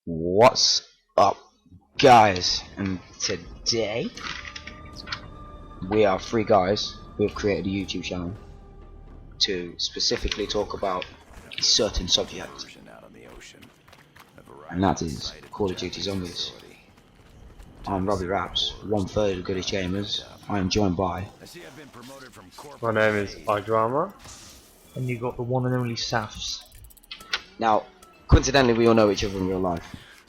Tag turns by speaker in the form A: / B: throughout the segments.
A: What's up, guys? And today we are three guys who have created a YouTube channel to specifically talk about a certain subject, and that is Call of Duty Zombies. I'm Robbie Raps, 1/3 of Goodish Gamers. I am joined by...
B: My name is iDrama.
C: And you got the one and only Safs.
A: Now, coincidentally, we all know each other in real life.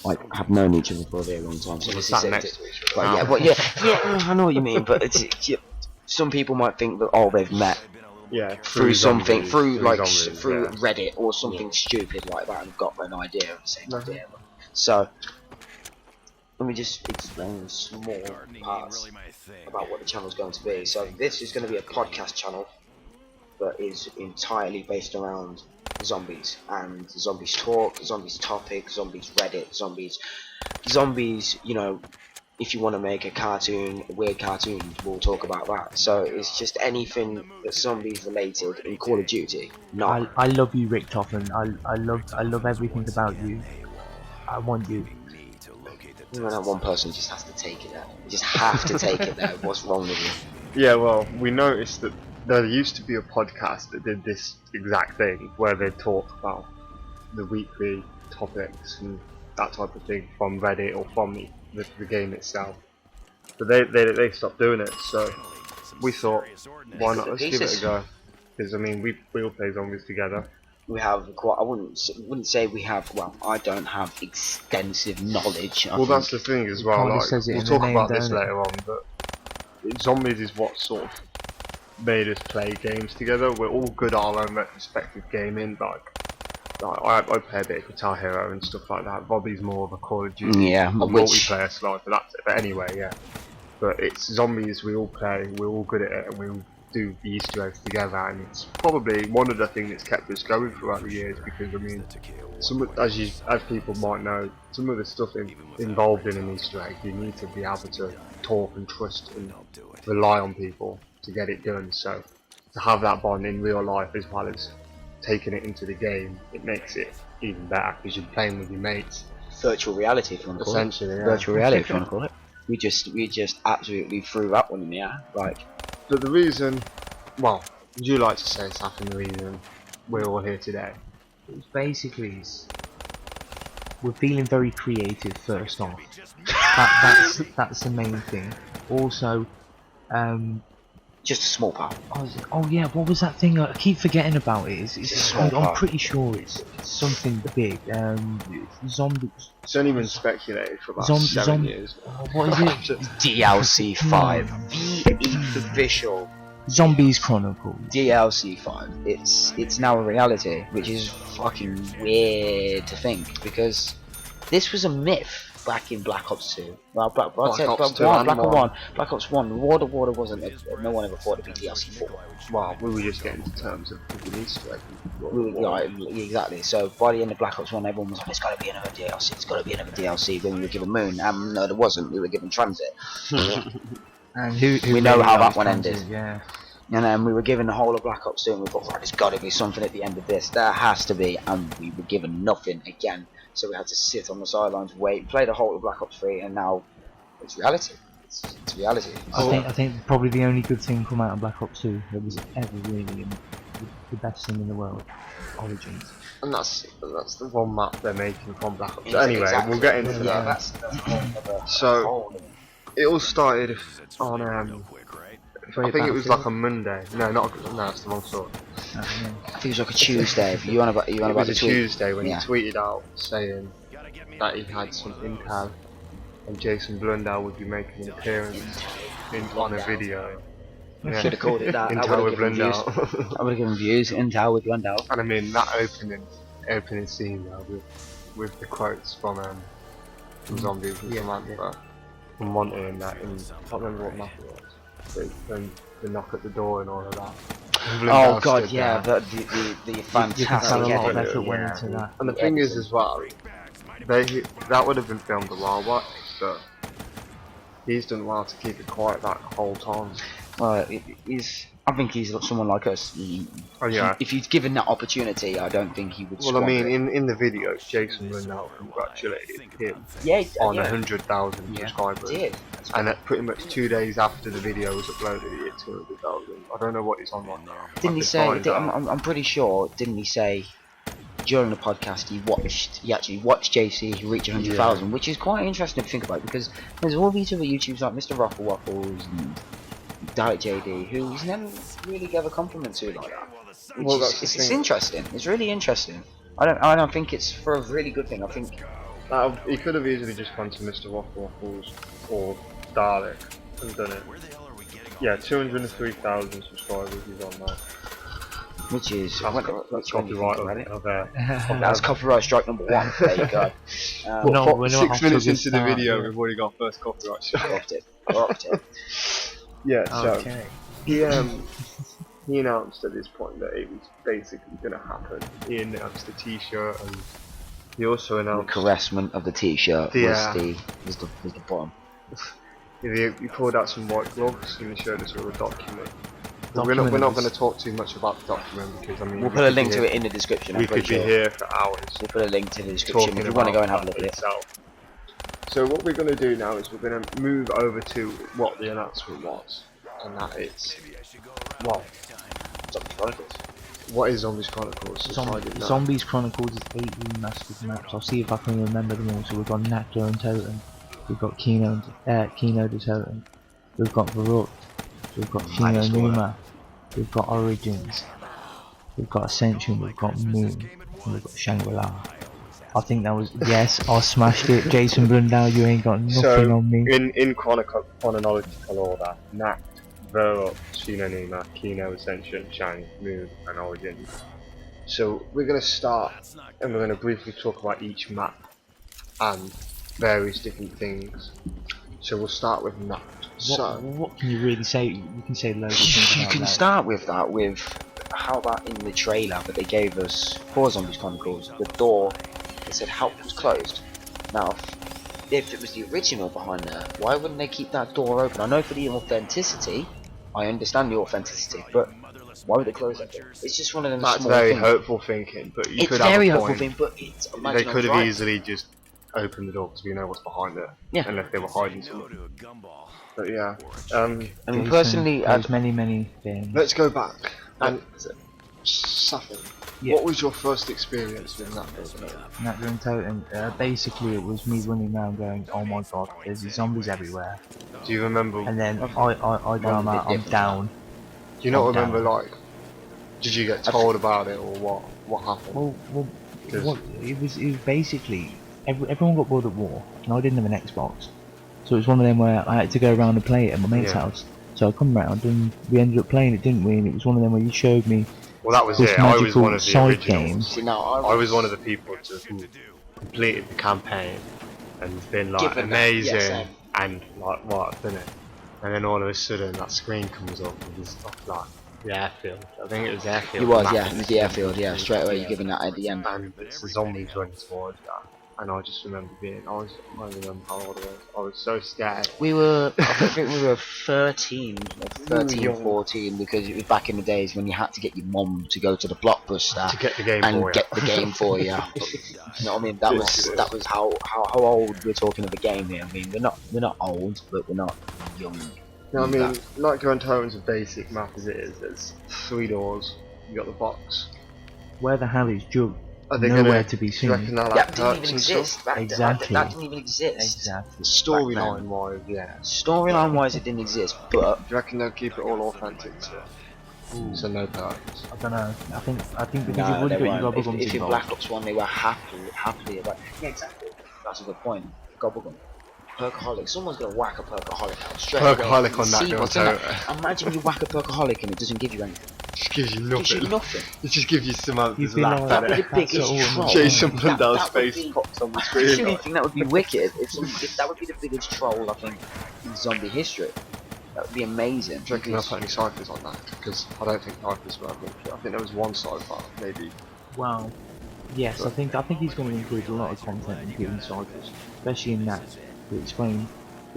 A: Like, have known each other for a very long time. So
B: We're sat next to each other.
A: But yeah, I know what you mean. But it's some people might think that they've met through something, through Reddit or something stupid like that, and got an idea of the same idea. So let me just explain small parts about what the channel is going to be. So this is going to be a podcast channel that is entirely based around zombies and zombies talk, zombies topic, zombies Reddit, zombies. You know, if you want to make a cartoon, a weird cartoon, we'll talk about that. So it's just anything that's zombies related in Call of Duty. No,
C: I love you, Rick Toffen. I love everything about you. I want you.
A: you know, that one person just has to take it there. You just have to take it there. What's wrong with you?
B: Yeah, well, we noticed that there used to be a podcast that did this exact thing, where they talk about the weekly topics and that type of thing from Reddit or from the game itself. But they stopped doing it, so we thought, why not, let's give it a go. Because I mean, we all play zombies together.
A: We have quite. I wouldn't say we have. Well, I don't have extensive knowledge.
B: Well, that's the thing as well. Like, we'll talk about this later on, but zombies is what sort of made us play games together. We're all good at our own respective gaming. Like I play a bit of Guitar Hero and stuff like that. Bobby's more of a Call of Duty, a multiplayer side, but that's it. But anyway, yeah. But it's zombies. We all play. We're all good at it, and we all do the Easter eggs together. And it's probably one of the things that's kept us going throughout the years. Because I mean, as people might know, some of the stuff involved in an Easter egg, you need to be able to talk and trust and rely on people to get it done. So to have that bond in real life as well as taking it into the game, it makes it even better because you're playing with your mates.
A: Virtual reality, if you want to call it.
B: Essentially, yeah.
A: Virtual reality, if you want to call it. We just absolutely threw that one in the air. Like,
B: but the reason, well, would you like to say, Saf, the reason we're all here today?
C: It's basically we're feeling very creative. First off, that's the main thing. Also,
A: just a small part.
C: Oh yeah, what was that thing? I keep forgetting about it. I'm pretty sure it's something big. Zombies.
B: It's only been speculated for about 7 years.
C: What is it?
A: DLC 5, the official
C: Zombies Chronicles.
A: DLC 5. It's now a reality, which is fucking weird to think, because this was a myth back in Black Ops 2. Well, Black Ops 1. Water wasn't. No one ever thought it'd be DLC 4.
B: Well, we were just getting to terms of the Easter egg.
A: Exactly. So by the end of Black Ops 1, everyone was like, "It's got to be another DLC. It's got to be another DLC." When we were given Moon, no, there wasn't. We were given Transit.
C: And
A: we know how that one ended.
C: Yeah.
A: And then we were given the whole of Black Ops 2, and we thought, right, there's got to be something at the end of this. There has to be, and we were given nothing again. So we had to sit on the sidelines, wait, play the whole of Black Ops 3, and now it's reality. It's reality.
C: I think probably the only good thing come out of Black Ops 2 that was ever really the best thing in the world, Origins.
B: And that's the one map they're making from Black Ops. Anyway, exactly. We'll get into that.
A: That's
B: so it all started on I think it was like a Monday. No, it's the wrong sort.
A: I think it was like a Tuesday. You on about
B: it was a Tuesday when
A: he
B: tweeted out saying that he had some intel and Jason Blundell would be making an appearance on a video.
A: Yeah. Should have called it that.
B: Intel with Blundell.
A: I would have given views. Intel with Blundell.
B: And I mean that opening scene though, with the quotes from Zombies and Samantha from Monty and that. And I can't remember what map it was. The knock at the door and all of that.
A: Oh god, yeah, the fantastic
C: effort went into that.
B: And the thing is as well, that would have been filmed a while back, but he's done well to keep it quiet that whole time.
A: Well, I think he's someone like us. If he's given that opportunity, I don't think he would.
B: Well, I mean, in the video, Jason Brundle congratulated him on 100,000 subscribers, and that pretty much 2 days after the video was uploaded, he hit 200,000. I don't know what he's on right now.
A: Didn't he say? I'm pretty sure. Didn't he say during the podcast he actually watched JC reach 100,000, which is quite interesting to think about because there's all these other YouTubers like Mr. Ruffle Waffles and Direct JD who's never really gave a compliment to like that. Well, it's interesting. It's really interesting. I don't think it's for a really good thing. I think
B: he could have easily just gone to Mr. Waffle Waffles or Dalek and done it. Yeah, 203,000 subscribers he's on now.
A: Which is
B: that's copyright.
A: That's copyright strike number 1. There you go.
B: We're not 6 minutes into the video, we've already got first copyright strike.
A: Rocked it.
B: Yeah, so he announced at this point that it was basically going to happen. He announced the T-shirt, and he also announced
A: the caressment of the T-shirt was the bomb.
B: He pulled out some white gloves and he showed us all a document. We're not going to talk too much about the document because I mean
A: we'll put a link to it in the description.
B: We could be here for hours.
A: We'll put a link to the description if you want to go and have a look at it.
B: So what we're going to do now is we're going to move over to what the announcement was, and that is
A: Zombies Chronicles.
B: What is Zombies Chronicles?
C: Zombies Chronicles is 8 remastered maps. I'll see if I can remember them all. So we've got Nacht der Untoten, we've got Kino der Toten, we've got Verrückt, we've got Shi No Numa, we've got Origins, we've got Ascension, we've got Moon, and we've got Shangri-La. I think that was I smashed it. Jason Brundle, you ain't got nothing on me.
B: In chronological order, Nacht, Verrückt, Shi No Numa, Kino, Ascension, Shang, Moon, and Origins. So we're going to start, and we're going to briefly talk about each map and various different things. So we'll start with Nacht.
C: What can you really say? You can say loads of things.
A: You can start with that with how about in the trailer that they gave us for Zombies Chronicles, the door that said help was closed. Now, if it was the original behind there, why wouldn't they keep that door open? I know for the authenticity, I understand the authenticity, but why would they close that door? It's just one of them.
B: That's very hopeful thinking, but you could have a point. It's very hopeful thinking, but it's
A: they
B: could have easily just opened the door because we know what's behind it. Yeah. Unless they were hiding something. But yeah.
A: I mean, personally,
C: there's many things.
B: Let's go back. And Safin, what was your first experience with Nacht der
C: Untoten? Basically, it was me running around going, "Oh my god, there's zombies everywhere."
B: Do you remember?
C: And then I go out, I'm down.
B: Do you not remember like? Did you get told about it or what happened?
C: Well, it was basically everyone got bored of war, and I didn't have an Xbox, so it was one of them where I had to go around and play it at my mate's house. So I come round and we ended up playing it, didn't we? And it was one of them where you showed me.
B: Well, that was it. I was one of the originals.
C: Games.
A: See, now,
B: I was one of the people who completed the campaign and been like amazing and like what I've done it. And then all of a sudden that screen comes up and there's stuff like the airfield. I think it was airfield.
A: It was, it was the airfield, straight away you're giving that at the end.
B: And it's the zombies running towards that. And I just remember I remember how old I was. I was so scared.
A: I think we were 13 or 14 because it was back in the days when you had to get your mum to go to the Blockbuster
B: to get the game
A: and get the game for you. You know what I mean? That was how old we're talking of the game here. I mean, we're not old, but we're not young.
B: You know what I mean? Nacht der Untoten's a basic map as it is. There's 3 doors. You got the box.
C: Where the hell is Jug?
B: Are they
C: nowhere to be seen.
A: That didn't even exist.
C: Exactly.
A: That didn't even exist.
C: Exactly.
B: Storyline wise, yeah.
A: Storyline wise, it didn't exist. But
B: do you reckon they'll keep it all authentic? So no perks.
C: I don't know. I think because you've already got your gobblegums involved.
A: If in Black Ops 1 they were happily about. Yeah, exactly. That's a good point. Gobblegum. Perkaholic. Someone's gonna whack a perkaholic out straight away.
B: Perkaholic on Nacht der Untoten.
A: Imagine you whack a perkaholic and it doesn't give you anything.
B: It gives you nothing. It just gives you some others
C: laugh
A: at it. That would be the biggest troll.
B: Jason Brundle's face pops on the screen.
A: I actually think that would be wicked. If that would be the biggest troll I think in zombie history. That would be amazing.
B: Do you reckon they'll put any ciphers on that? Because I don't think ciphers were. I think there was one cipher, maybe.
C: Well, yes, I think he's going to include a lot of content, including ciphers, especially in that to explain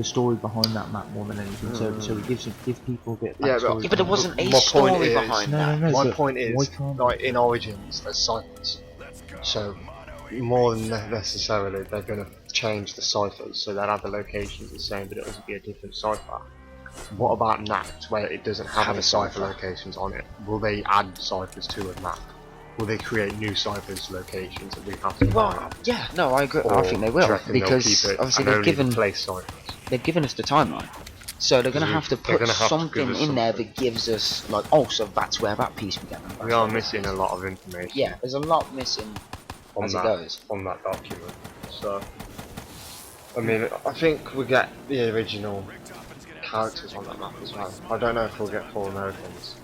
C: the story behind that map more than anything. So it gives people a bit of backstory.
A: Yeah, but there wasn't a story behind that.
B: My point is, like in Origins, there's ciphers. So more than necessarily, they're going to change the ciphers so they'll have the locations the same, but it'll be a different cipher. What about Nacht, where it doesn't have any cipher locations on it? Will they add ciphers to a map? Will they create new ciphers locations that we have to find?
A: Yeah, no, I agree. I think they will, because obviously they've given us the timeline, so they're going to have to put something in there that gives us like, oh, so that's where that piece began.
B: We are missing a lot of information.
A: Yeah, there's a lot missing as it goes
B: on that document. So, I mean, I think we get the original characters on that map as well. I don't know if we'll get full Americans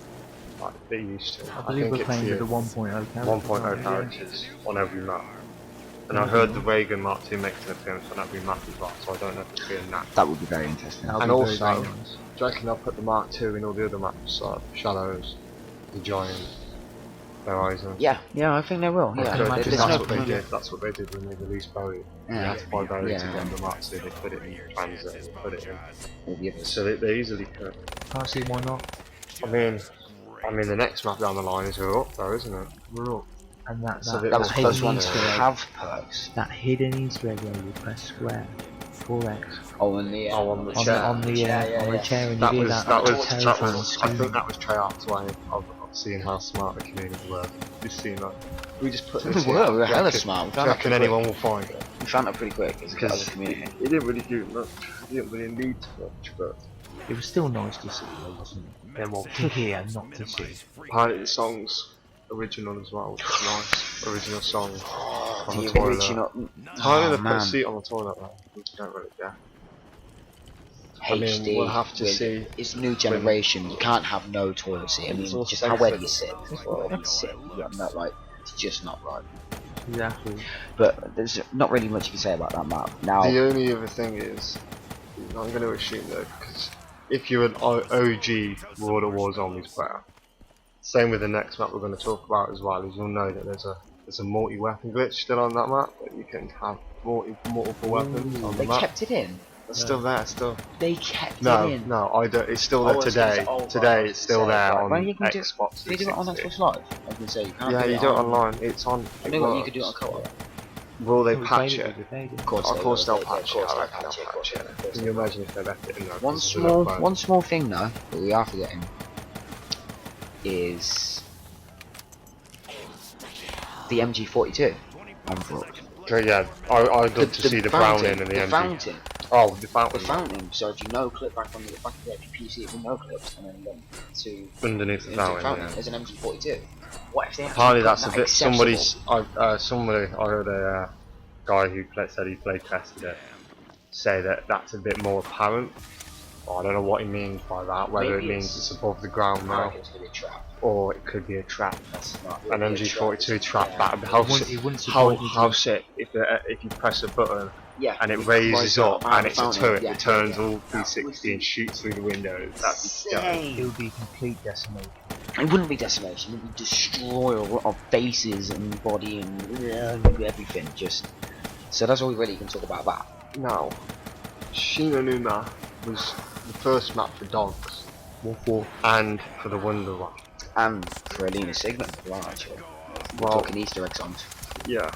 B: like they used to.
C: I believe we're playing with the 1.0
B: characters on every map. And I heard the Reagan Mark II makes an appearance on every map as well, so I don't know if it's being that.
A: That would be very interesting.
B: And also, do you reckon they'll put the Mark II in all the other maps, like Shadows, the Giant, Theorizing?
A: Yeah, I think they will. Yeah,
B: that's what they did when they released Barry. Yeah, they had to buy Barry to get the Mark II, they put it in Transit, they put it in. So they easily could.
C: Can't see why not.
B: I mean, the next map down the line is Verrückt, though, isn't it?
C: Verrückt. And that
A: was the first one to have perks.
C: That hidden Easter egg where you press square, 4x.
A: On the
C: chair. On the chair, and you do that.
B: I think that was Treyarch's way of seeing how smart the community were. Just seeing that. We just put this.
A: We were hella smart.
B: Do you reckon anyone will find it?
A: We found it pretty quick as a community.
B: It didn't really do much. It didn't really need too much, but
C: it was still nice to see, wasn't it? Well, to hear, not to see.
B: Apparently the song's original as well, which is nice. Original song on the toilet. Apparently they put a seat on the toilet though, which I don't really get.
A: HD,
B: I mean, we'll have to see.
A: It's new generation, you can't have no toilet seat. I mean, just where do you sit? Yeah, not right. It's just not right.
C: Exactly.
A: But there's not really much you can say about that map. Now,
B: the only other thing is, I'm going to assume though, because if you're an OG World of War Zombies player, same with the next map we're going to talk about as well, is you'll know that there's a multi-weapon glitch still on that map, that you can have multiple weapons on the map.
A: They kept it in.
B: It's still there, still.
A: They kept it in.
B: No, I don't. It's still there today. Today it's still there on Xbox.
A: Can you do it on Xbox Live? I can say you can't.
B: Yeah, you do it online. It's on.
A: I know what you could do it on co-op.
B: Will they patch it?
A: Of course they'll patch
B: it. Can you imagine if they left it in there?
A: One small thing though that we are forgetting is the MG42 on Verrückt.
B: Okay, yeah, I'd love to see the Browning and the MG.
A: Fountain.
B: Oh, the fountain.
A: The fountain. So if you no clip back on the back of the PC, if you no clips and then go to
B: underneath the fountain, yeah.
A: There's an MG42. What if they
B: apparently that's a bit. Somebody I heard a guy who said he played tested it say that that's a bit more apparent. I don't know what he means by that. Whether it means it's above the ground now, or it could be a trap. An MG42 trap. How sick if you press a button.
A: Yeah,
B: and it raises up and it's a turret. It turns all 360 and shoots through the windows. That'd be scary.
C: It would be complete decimation.
A: It wouldn't be decimation. It would destroy our faces and body and everything. Just so that's all we really can talk about that.
B: Now, Shi No Numa was the first map for dogs, and for the Wonder one,
A: and for Alina Sigma as well. Actually, we're talking Easter eggs on.
B: Yeah.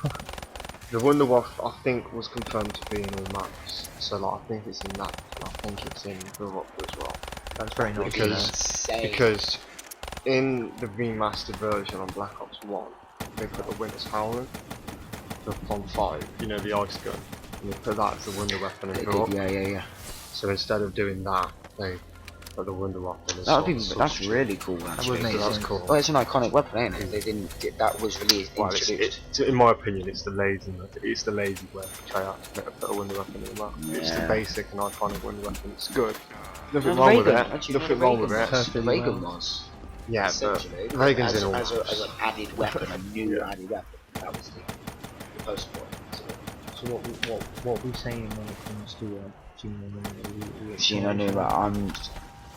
B: The Wonder Waff, I think, was confirmed to be in all maps, so like, I think it's in that. I think it's in Verrückt as well.
C: That's very nice.
B: Because in the remastered version on Black Ops 1, they put the Winter's Howling, the Fon 5, you know, the ice gun, and they put that as the Wonder Weapon in Verrückt.
A: Yeah.
B: So instead of doing that, they put the Wonder Weapon as
A: that's really cool, actually.
B: That's cool.
A: Well, it's an iconic weapon, ain't it? They didn't. That was released.
B: Well, in my opinion, it's the lazy way to try out to put a Wonder Weapon in the map. Yeah. It's the basic and iconic Wonder Weapon. It's good. Nothing wrong with it. Nothing wrong with it.
A: Reagan was.
B: Yeah, but Reagan's in all
A: as an added weapon, a new added weapon. That was the post point.
C: So what we saying when it comes to
A: Shi No Numa,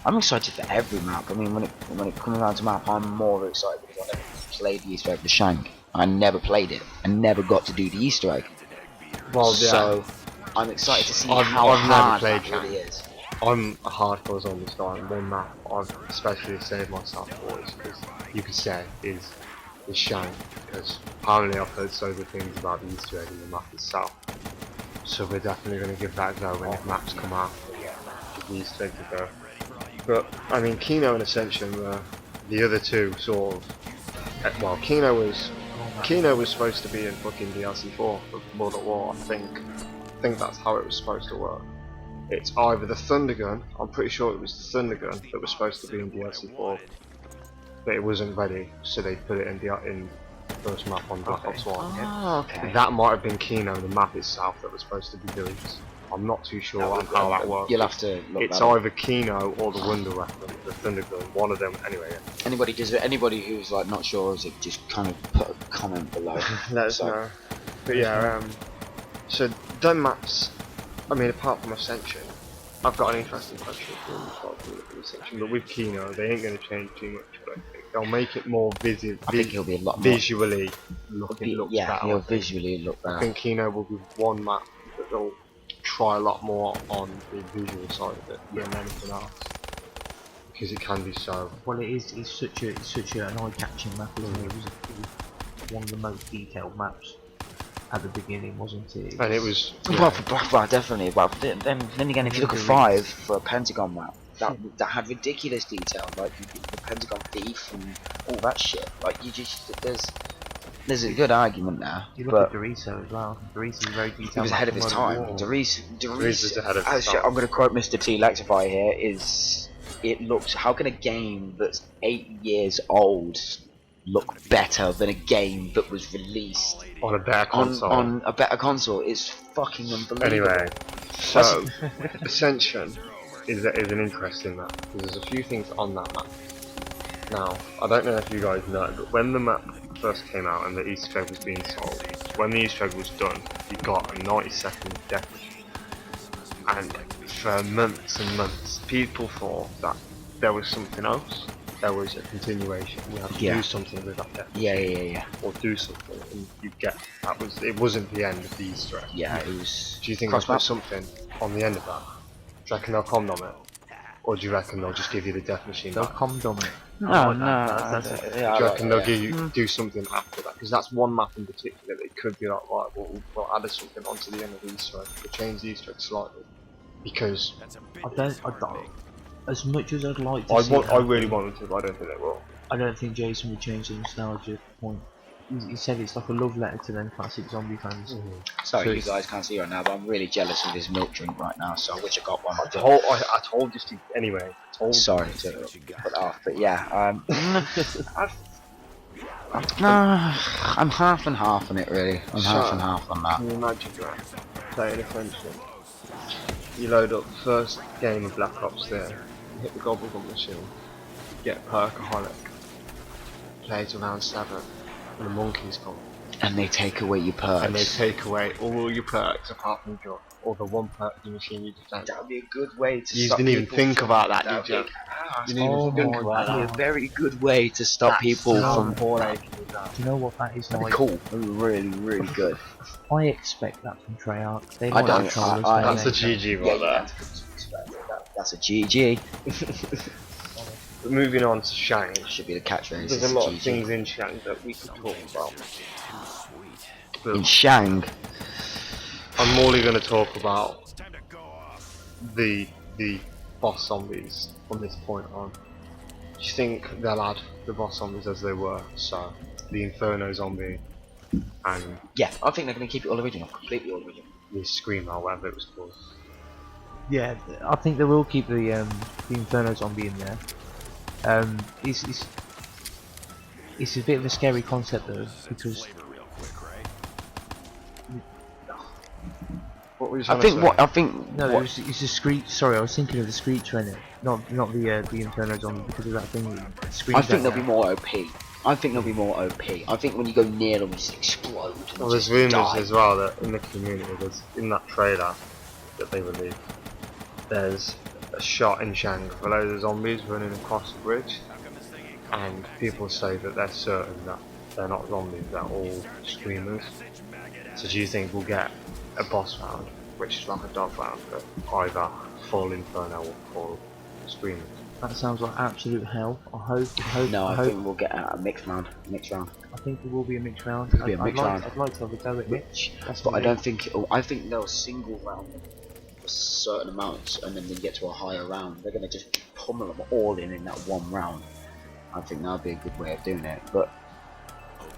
A: I'm excited for every map. I mean, when it comes down to map, I'm more excited because I never played the Easter egg for Shank. I never played it. I never got to do the Easter egg.
B: Well,
A: so I'm excited to see
B: I've
A: how
B: never
A: hard
B: played
A: that really is.
B: I'm a hardcore Zombies guy, and one map I've especially saved myself for is, you could say, is Shang, because apparently I've heard so good things about the Easter egg in the map itself. So we're definitely going to give that a go when the maps come out. Give the Easter egg a go. But I mean, Kino and Ascension were the other two sort of. Well, Kino was supposed to be in fucking DLC 4 for World at War. I think that's how it was supposed to work. It's either the Thunder Gun. I'm pretty sure it was the Thunder Gun that was supposed to be in DLC 4, but it wasn't ready, so they put it in the first map on Black Ops 1.
A: Oh, okay.
B: That might have been Kino, the map itself, that was supposed to be deleted. I'm not too sure on how that works.
A: You'll have to look
B: It's
A: that up.
B: either Kino or the Wonder Weapon, the Thunder Gun, one of them. Anyway.
A: Anybody who's like not sure, is it just kind of put a comment below.
B: Let us know. But yeah, so them maps. I mean, apart from Ascension, I've got an interesting question for Ascension. But with Kino, they ain't going to change too much. I don't think they'll make it more visible.
A: I think he'll be a lot more
B: visually looking.
A: Yeah,
B: better,
A: he'll visually look better.
B: I think Kino will be one map that they'll try a lot more on the visual side of it than anything else, because it can be so.
C: Well, it's such an eye-catching map, isn't it? It was one of the most detailed maps at the beginning, wasn't it?
B: And it was.
A: Yeah. Well, definitely. Well, then again, if you look at 5 for a Pentagon map, that had ridiculous detail, like the Pentagon thief and all that shit. Like there's a good argument there.
C: You look at Doriso as well. Doriso is very detailed.
A: He was ahead of his time.
B: Doriso was ahead of his time.
A: I'm going to quote Mr. T. Lectify here. It looks. How can a game that's 8 years old look better than a game that was released
B: on a better console?
A: On a better console, it's fucking unbelievable.
B: Anyway, so Ascension is an interesting map, because there's a few things on that map. Now, I don't know if you guys know, but when the map first came out and the Easter egg was being sold, when the Easter egg was done, you got a 90-second death machine. And for months and months, people thought that there was something else. There was a continuation. We had to do something with that death machine.
A: Yeah.
B: Or do something, and you get it wasn't the end of the Easter egg.
A: Yeah, it was.
B: Do you think there's something on the end of that? Do you reckon they'll condom it? Or do you reckon they'll just give you the death machine
C: They'll
B: back?
C: condom it.
A: No.
B: Do you reckon they'll give you do something after that? Because that's one map in particular that could be like, right, we'll add something onto the end of the Easter egg. We'll change the Easter egg slightly. Because
C: I don't. As much as I'd like to
B: I really want them to, but I don't think they will.
C: I don't think Jason would change the nostalgia point. He said it's like a love letter to them classic zombie fans.
A: Sorry, you guys can't see right now, but I'm really jealous of his milk drink right now, so I wish I got one.
B: I told you to anyway.
A: Sorry to put off, but yeah, I'm half and half on it really. I'm half and half on that.
B: Can you imagine that? Playing Ascension. You load up the first game of Black Ops there, you hit the Gobblegum machine, get Perkaholic, play to round 7, and the monkeys come.
A: And they take away your perks.
B: And they take away all your perks apart from joy, or the one perk in the machine you defend.
A: That would be a good way to
B: You
A: stop
B: didn't even
A: people
B: think
A: from
B: about that, did you?
A: You didn't even think about that. That would be a very good way to stop people from...
C: Do you know what that is
A: That'd
C: like?
A: be cool. That'd be really, really good.
C: I expect that from Treyarch. They
A: I
C: don't
A: don't.
C: control us,
B: That's a GG right there.
A: That's a GG.
B: But moving on to Shang.
A: Should be the catchphrase.
B: There's a lot of things in Shang that we could talk about. But
A: in Shang,
B: I'm only going to talk about the boss zombies from this point on. Do you think they'll add the boss zombies as they were? So the Inferno zombie and
A: yeah, I think they're going to keep it all original, completely all original.
B: The Screamer, whatever it was called.
C: Yeah, I think they will keep the Inferno zombie in there. It's a bit of a scary concept though, because
B: what were you trying to say?
C: It's a Screech. Sorry, I was thinking of the Screecher in it, not the Inferno zombie, because of that thing.
A: I think they'll be more OP. I think they'll be more OP. I think when you go near them, just explode.
B: Well, there's rumours as well that in the community, in that trailer that they released, there's a shot in Shang of a load of zombies running across the bridge, and people say that they're certain that they're not zombies, they're all screamers. So do you think we'll get a boss round which is like a dog round, but either full Inferno or full Screamers.
C: That sounds like absolute hell. I
A: think we'll get a mixed round.
C: I think there will be a mixed round.
A: It'll be a mixed round.
C: I'd like to have a go at it.
A: But I don't think I think they'll single round for certain amounts, and then they get to a higher round. They're gonna just pummel them all in that one round. I think that'll be a good way of doing it. But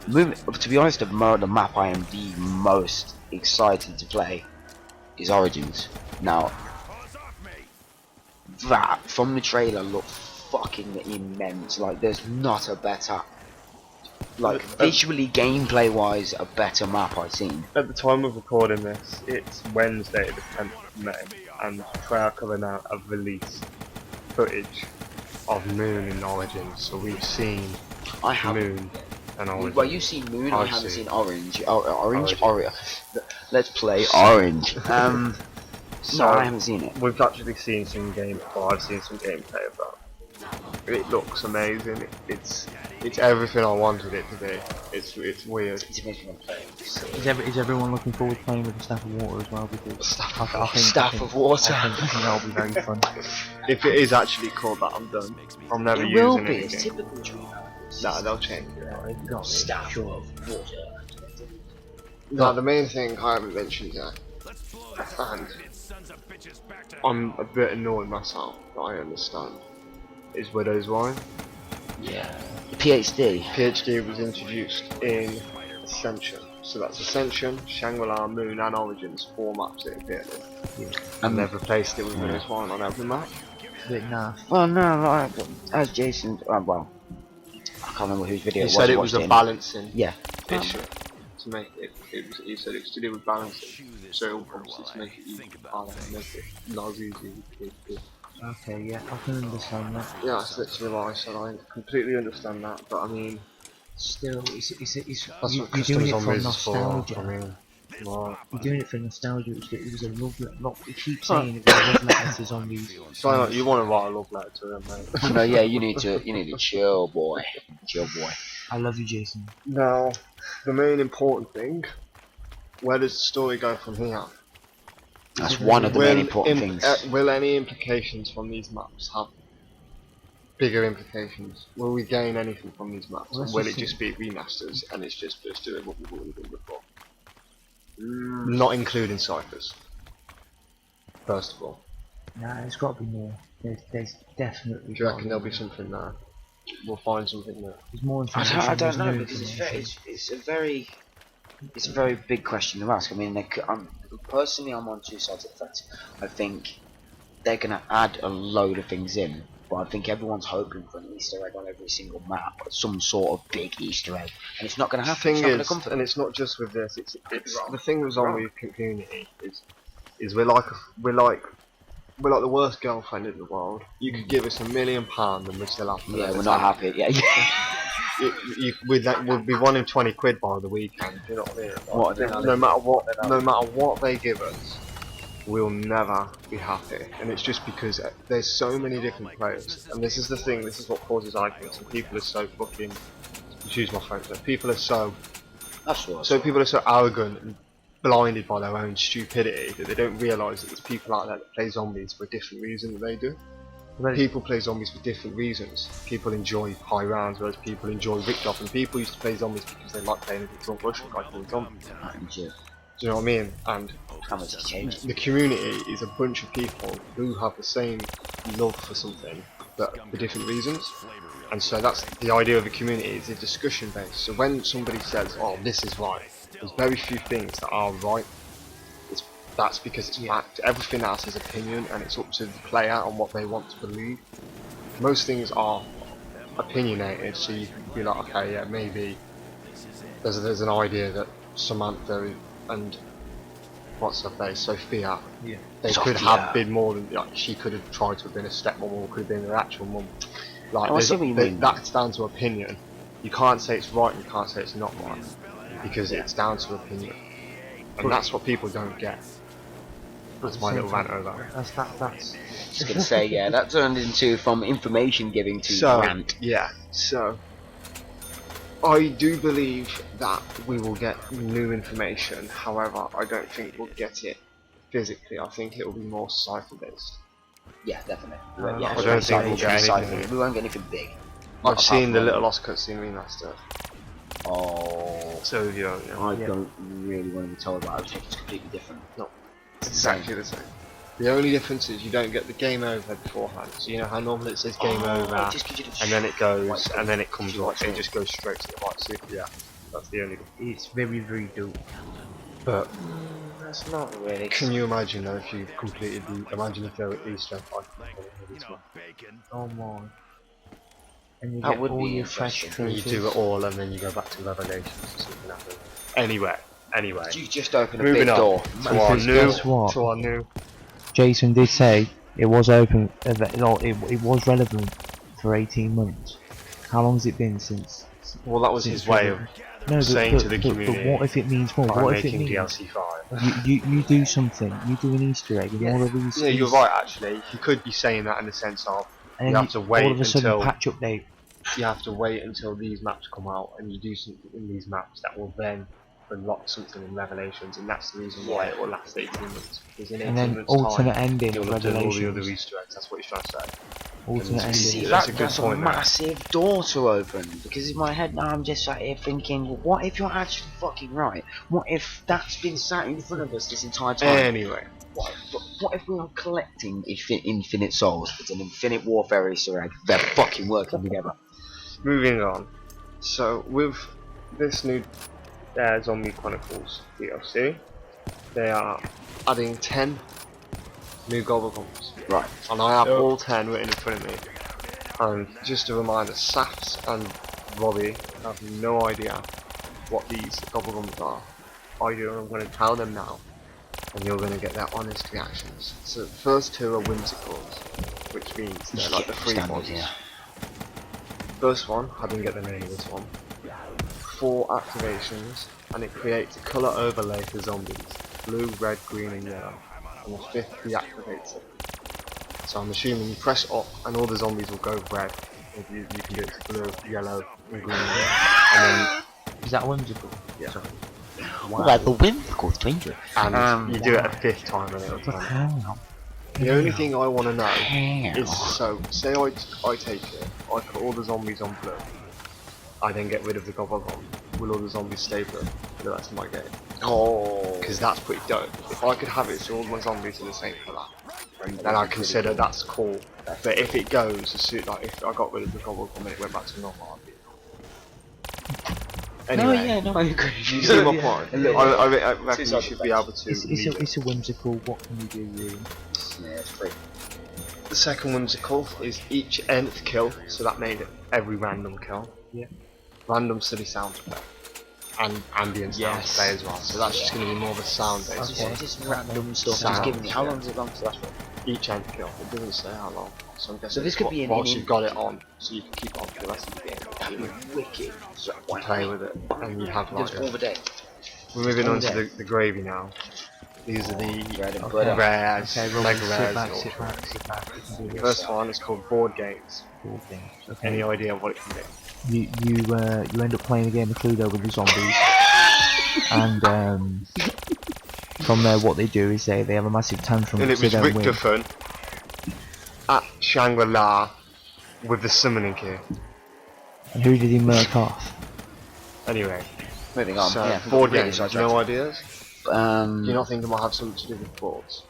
A: to be honest, the map I am the most excited to play is Origins. Now, that from the trailer looked fucking immense. Like, there's not a better, like, visually, gameplay wise, a better map I've seen.
B: At the time of recording this, it's Wednesday the 10th of May, and Treyarch have now have released footage of Moon in Origins. So we've seen Moon and Orange.
A: Well, you've seen Moon, I haven't seen Orange. Orange. Let's play Orange.
B: So
A: no, I haven't seen it.
B: We've actually seen some I've seen some gameplay of that. It looks amazing. It's everything I wanted it to be. It's weird.
A: It's amazing to play.
C: Is everyone looking forward to playing with the Staff of Water as well? Because
A: Staff of Water.
C: I think that'll be very fun.
B: If it is actually called that, I'm done. I'm never
A: it
B: using
A: will
B: it
A: be.
B: again.
A: It's typical Dreamhack.
B: Nah, they'll change it.
A: Staff of Water.
B: No, the main thing I haven't mentioned yet, and I'm a bit annoyed myself, but I understand, is Widow's Wine.
A: Yeah. The PhD.
B: PhD was introduced in Ascension. So that's Ascension, Shangri-La, Moon and Origins, 4 maps it appeared in. Yeah. And they've replaced it with Widow's Wine on every map.
C: A bit naff.
A: Well, no, like, as Jason, well, I can't remember whose video it was.
B: He said it was a balancing issue. To make it, he said it was to do with balancing. So obviously to make it easy, make it not as easy.
C: Okay, yeah, I can understand that.
B: Yeah, that's literally what I said. I completely understand that, but I mean,
C: still,
B: you're
C: doing it for nostalgia.
B: I mean,
C: you're doing it for nostalgia. It was a love letter. You keep saying it was a love letter to zombies.
B: So you want to write a love letter to them, mate?
A: No, yeah, you need to chill, boy. Chill, boy.
C: I love you, Jason.
B: Now, the main important thing, where does the story go from here?
A: That's one of the main important things.
B: Will any implications from these maps have bigger implications? Will we gain anything from these maps? Or will it just be remasters and it's just doing what we've already done before? Not including ciphers. First of all.
C: Nah, there's got to be more. There's definitely.
B: Do you reckon there'll be something there? We'll find something there.
C: There's more information.
A: I don't know, because it's a very big question to ask. I mean, personally, I'm on two sides of the fence. I think they're gonna add a load of things in, but I think everyone's hoping for an Easter egg on every single map, some sort of big Easter egg, and it's not gonna happen.
B: And it's not just with this. It's the thing with zombie community is we're like the worst girlfriend in the world. You could give us £1 million and we'd still have to.
A: Yeah, we're not happy. Yeah.
B: We'd be wanting 20 quid by the weekend. Do you know what I mean? No matter what they give us, we'll never be happy. And it's just because there's so many different players. And this is the thing. This is what causes arguments. And people are so fucking. Excuse my French. People are so. People are so arrogant and blinded by their own stupidity that they don't realise that there's people out there that play zombies for a different reason than they do. People play zombies for different reasons. People enjoy high rounds, whereas people enjoy ripped off, and people used to play zombies because they like playing a drunk Russian guy called zombies. Do you know what I mean? And the community is a bunch of people who have the same love for something, but for different reasons. And so that's the idea of a community, is a discussion based. So when somebody says, oh, this is right, there's very few things that are right. That's because it's fact. Everything else is opinion, and it's up to the player on what they want to believe. Most things are opinionated, so you can be like, okay, yeah, maybe there's an idea that Samantha and what's her face, Sophia, they could have been more than, like, she could have tried to have been a stepmom or could have been her actual mum. Like, that's down to opinion. You can't say it's right and you can't say it's not right, because it's down to opinion, and that's what people don't get. That's my little rant over.
C: That's
A: just gonna say, yeah, that turned into from information giving to rant.
B: Yeah, so I do believe that we will get new information. However, I don't think we'll get it physically, I think it will be more cipher based.
A: Yeah, definitely.
B: I don't think we'll get anything.
A: We won't get anything big.
B: I've seen the Little Lost cutscene remaster.
A: Oh.
B: So
A: I don't really want to be told about it. I think it's completely different.
B: No, it's exactly the same. The only difference is you don't get the game over beforehand. So you know how normally it says game over, and then it goes, and then it comes right. So it just goes straight to the right. So yeah, that's the only.
C: It's very dull.
B: But
A: that's not really.
B: Can you imagine though if you completed the? Imagine if there were Easter eggs.
C: Oh my. And you
A: That
C: get
A: would
C: all
A: be
C: your fresh
A: interesting.
B: You do it all, and then you go back to Revelations or something happens. Anyway.
A: You just open a
B: Moving
A: big
B: on
A: door.
C: To our new. Jason did say it was open. It was relevant for 18 months. How long has it been since?
B: Well, that was his way of saying to the community.
C: But what if it means more? What if it means
B: DLC 5?
C: you do something? You do an Easter egg, and all of these.
B: Yeah, you're right. Actually, you could be saying that in the sense of you have to wait
C: all of a sudden
B: until
C: patch update.
B: You have to wait until these maps come out, and you do something in these maps that will then unlock something in Revelations, and that's the reason why it will last 18 months.
C: And then alternate ending of Revelations.
B: All the other Easter eggs. That's what he's trying to say.
C: Alternate ending.
A: See, that's a massive door to open, because in my head now I'm just sat here thinking, well, what if you're actually fucking right? What if that's been sat in front of us this entire time?
B: Anyway.
A: What if we are collecting infinite souls? It's an infinite warfare Easter egg. They're fucking working together.
B: Moving on. So, with this new Zombies Chronicles DLC, they are adding 10 new gobblegums.
A: Right.
B: And I have all 10 written in front of me. And just a reminder, Safs and Robbie have no idea what these gobblegums are. I'm going to tell them now, and you're going to get their honest reactions. So the first two are whimsicals, which means they're like the free ones.
A: Yeah.
B: First one, I didn't get the name of this one. 4 activations, and it creates a colour overlay for zombies. Blue, red, green and yellow. And the 5th deactivates it. So I'm assuming you press up and all the zombies will go red. If you can do it to blue, yellow and green. And then...
C: Is that whimsical?
B: Yeah.
A: Wow. Like the whimsical stranger.
B: And you do it a 5th time and it'll turn out. The only thing I want to know is, so, say I take it, I put all the zombies on blue, I then get rid of the gobblegum, will all the zombies stay blue for the rest of my game?
A: Oh.
B: Because that's pretty dope. If I could have it so all my zombies are the same colour, then I consider that's cool. But if it goes, like if I got rid of the gobblegum and it went back to normal, I'd be Anyway,
A: I agree.
B: You see my point? I reckon you should be able to.
C: It's a whimsical. What can you do really?
A: Yeah, it's free.
B: The second whimsical is each nth kill, so that made it every random kill.
C: Yeah.
B: Random silly sound play. And ambient sound play as well. So that's just going to be more of a sound based one.
A: Just random stuff. Just give me. How long does it run? So that's what.
B: Each nth kill. It doesn't say how long. So I'm guessing
A: this could be
B: whilst you've got it on, so you can keep it on for the rest of the game.
A: That'd be wicked. So
B: play with it, and you have like.
A: all the day.
B: We're moving on to the gravy now. These are the rares, mega rares.
C: Sit back.
B: The first one is called board games.
C: Board games. Okay.
B: Any idea what it can be?
C: You end up playing a game of Cluedo with the zombies, and from there what they do is they have a massive tantrum.
B: And it was Richter fun at Shangri-La with the summoning key.
C: And who did he murk off?
B: Anyway,
A: moving on.
B: So,
A: Yeah,
B: board games. No ideas. Do
A: You
B: not think it might have something to do with boards?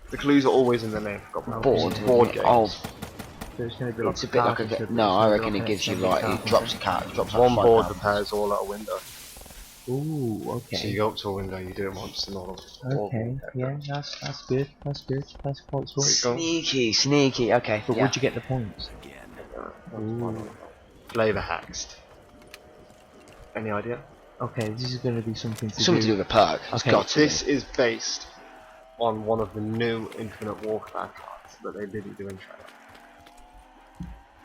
B: The clues are always in the name. Board games.
A: Oh.
C: So it's going to be
A: It's a bit like a. No, I reckon it gives you like it drops a cat. Drops
B: one board repairs all out a window.
C: Ooh, okay.
B: So you go up to a window, you do it once, and all.
C: Okay, yeah, that's good. That's quite sweet.
A: Sneaky. Okay.
C: But would you get the points?
B: Flavor hexed. Any idea?
C: Okay, this is going to be something to
A: do with a perk.
C: Okay.
B: This is based on one of the new Infinite Warfare cards that they didn't do in trailer.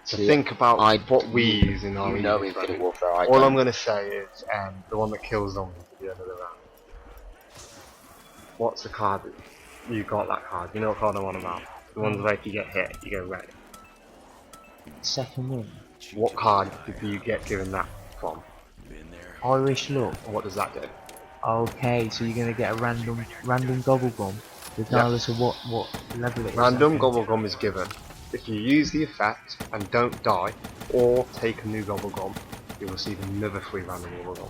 B: So think about what we use in our
A: Infinite Warfare.
B: All I'm going to say is the one that kills zombies at the end of the round. What's the card? You got that card. You know what card I'm on about? The ones where if you get hit, you go red.
C: Second win.
B: What card did you get given that from?
C: Irish Luck.
B: And what does that do?
C: Okay, so you're gonna get a random gobble gum, regardless of what level it is.
B: Random gobble gum is given. If you use the effect and don't die, or take a new gobble gum, you'll receive another free random gobble gum.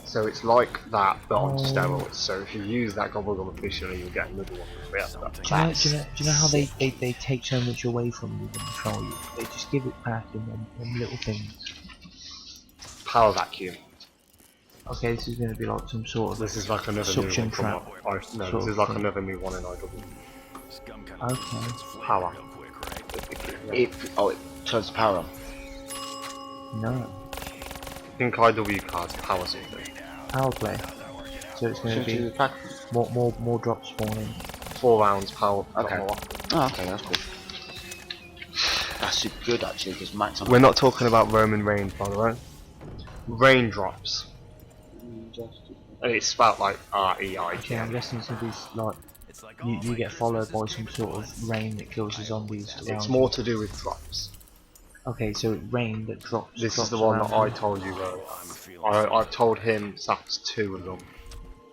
B: So it's like that, but on steroids. So if you use that gobble gum officially, you'll get another one for free after that.
C: Do you know how they take so much away from you and control you? They just give it back in them little things.
B: Power vacuum.
C: Okay, this is going to be like some sort of
B: this is like another
C: suction
B: new
C: trap.
B: No, this is like another new one in IW.
C: Okay.
B: Power.
A: It turns the power on.
C: No.
B: I think IW cards power something.
C: Power play. So it's going to be more drops spawning.
B: 4 rounds power.
A: Okay. Oh, okay, that's cool. That's super good actually, because max.
B: We're not talking about Roman reigns, by the way. Raindrops. And it's spelled like R-E-I-G.
C: Okay, I'm guessing it's going to be like you get followed by some sort of rain that kills the zombies.
B: It's more to do with drops.
C: Okay, so rain that drops.
B: This is the one that I told you earlier. I've told him that's 2 of them.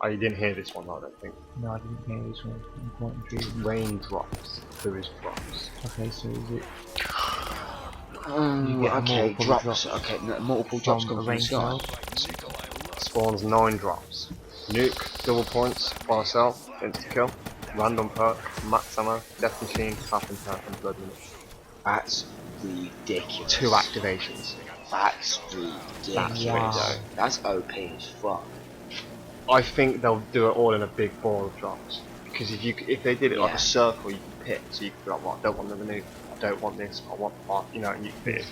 B: You didn't hear this one, I don't think.
C: No, I didn't hear this one. I'm quite intrigued.
B: Raindrops. There is drops.
C: Okay, so is it?
A: Okay, drops. Okay, multiple drops come from the sky.
B: Spawns 9 drops. Nuke, double points, fire cell, insta kill, random perk, max ammo, death machine, carpenter, and blood minute.
A: That's ridiculous.
B: 2 activations.
A: That's ridiculous.
C: Wow.
A: That's OP as fuck.
B: I think they'll do it all in a big ball of drops. Because if they did it like a circle, you could pick. So you could be like, well, I don't want another nuke, I don't want this, I want that, you know, and you can pick.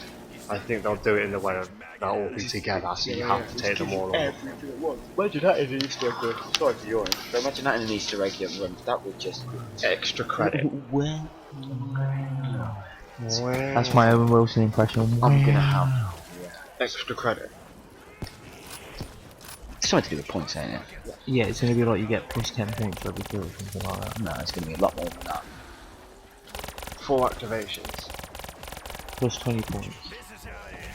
B: I think they'll do it in the way of they'll all be together, so you have to take them all on.
A: Imagine that in an Easter egg. Sorry for yawning. But imagine that in an Easter egg run. That would just
B: Extra credit.
A: well.
C: That's my Owen Wilson impression.
A: I'm gonna have
B: Extra credit.
A: it's something to do with points, ain't it?
C: Yeah, it's gonna be like you get plus 10 points for every kill or something like that.
A: No, it's gonna be a lot more than that.
B: 4 activations.
C: Plus 20 points.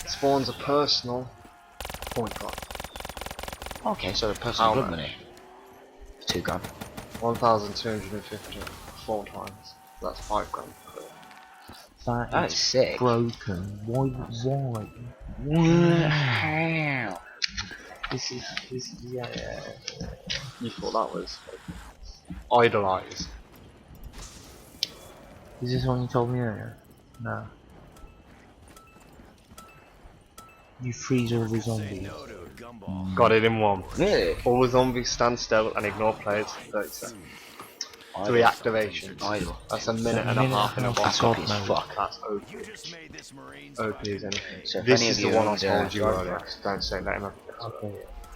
B: Spawns a personal point drop.
A: Okay, so the personal
B: How
A: blood
B: much?
A: money. 2 grand.
B: 1,250 4 times. That's 5 grand.
A: That's
C: is
A: sick.
C: broken. Why?
A: Wow.
C: This is yeah.
B: You thought that was idolized.
C: Is this one you told me earlier? No. You freeze all the zombies.
B: Got it in 1.
A: Really?
B: All the zombies stand still and ignore players for 30 seconds. 3 activations.
A: Idle.
B: That's a minute and a half in a
A: That's
B: box.
A: OP as fuck.
B: That's OP. OP as anything.
A: So if
B: This
A: any
B: is
A: of
B: the
A: you
B: one I
A: owned,
B: told you
A: Drive
B: earlier.
A: Box,
B: Don't say let him have it.
C: Okay.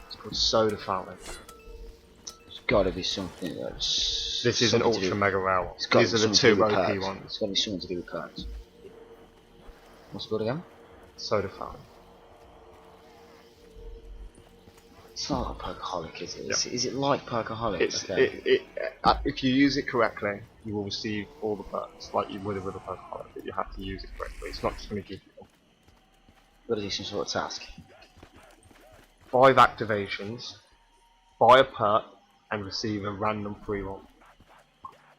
B: It's called Soda Fountain.
A: It's gotta be something that's.
B: This is an
A: something to
B: ultra
A: do-
B: mega rare one.
A: It's gotta
B: These
A: be
B: are the
A: something to
B: 2
A: do with
B: OP
A: perks.
B: ones.
A: It's gotta be something to do with perks. What's it called again?
B: Soda Fountain.
A: It's not like a perkaholic, is it? Is it like perkaholic?
B: It's
A: Okay.
B: if you use it correctly, you will receive all the perks like you would with a Pokemon, but you have to use it correctly. It's not just going to give you them.
A: Gotta do some sort of task.
B: 5 activations, buy a perk, and receive a random free one.